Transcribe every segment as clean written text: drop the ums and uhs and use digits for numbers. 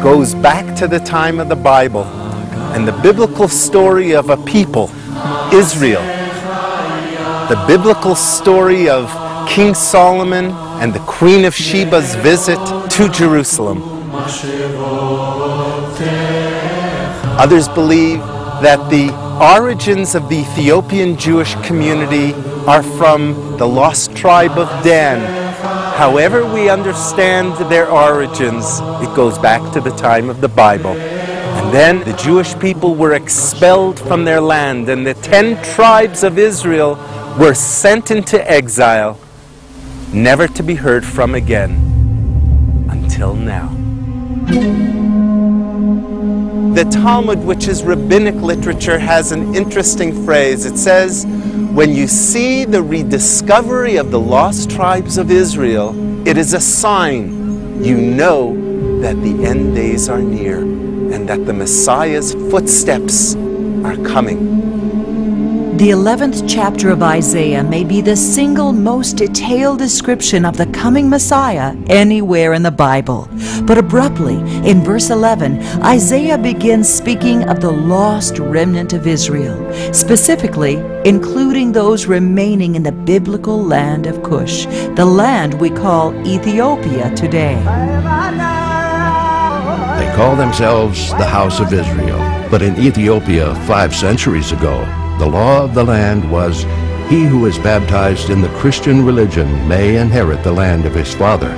goes back to the time of the Bible and the biblical story of a people, Israel. The biblical story of King Solomon and the Queen of Sheba's visit to Jerusalem. Others believe that the origins of the Ethiopian Jewish community are from the lost tribe of Dan. However we understand their origins, it goes back to the time of the Bible. And then the Jewish people were expelled from their land, and the 10 tribes of Israel were sent into exile, never to be heard from again, until now. The Talmud, which is rabbinic literature, has an interesting phrase. It says, when you see the rediscovery of the lost tribes of Israel, it is a sign you know that the end days are near and that the Messiah's footsteps are coming. The 11th chapter of Isaiah may be the single most detailed description of the coming Messiah anywhere in the Bible. But abruptly, in verse 11, Isaiah begins speaking of the lost remnant of Israel, specifically including those remaining in the biblical land of Cush, the land we call Ethiopia today. They call themselves the House of Israel, but in Ethiopia 5 centuries ago, the law of the land was, he who is baptized in the Christian religion may inherit the land of his father.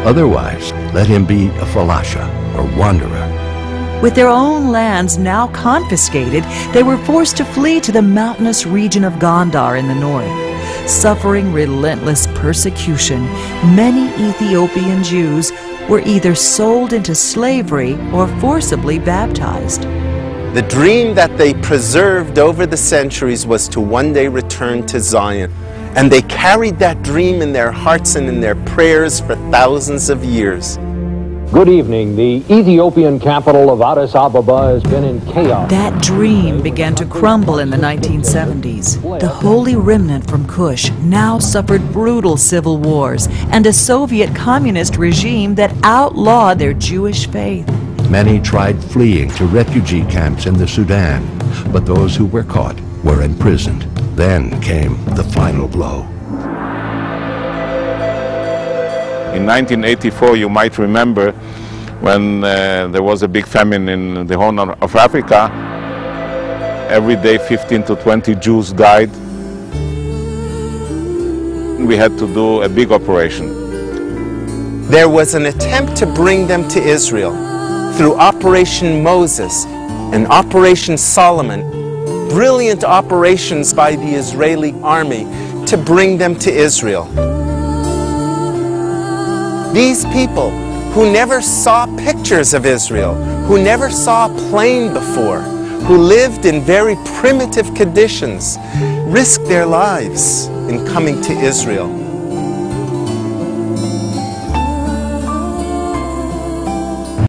Otherwise, let him be a falasha, or wanderer. With their own lands now confiscated, they were forced to flee to the mountainous region of Gondar in the north. Suffering relentless persecution, many Ethiopian Jews were either sold into slavery or forcibly baptized. The dream that they preserved over the centuries was to one day return to Zion. And they carried that dream in their hearts and in their prayers for thousands of years. Good evening. The Ethiopian capital of Addis Ababa has been in chaos. That dream began to crumble in the 1970s. The holy remnant from Cush now suffered brutal civil wars and a Soviet communist regime that outlawed their Jewish faith. Many tried fleeing to refugee camps in the Sudan, but those who were caught were imprisoned. Then came the final blow. In 1984, you might remember, when there was a big famine in the Horn of Africa, every day 15 to 20 Jews died. We had to do a big operation. There was an attempt to bring them to Israel through Operation Moses and Operation Solomon, brilliant operations by the Israeli army to bring them to Israel. These people who never saw pictures of Israel, who never saw a plane before, who lived in very primitive conditions, risked their lives in coming to Israel.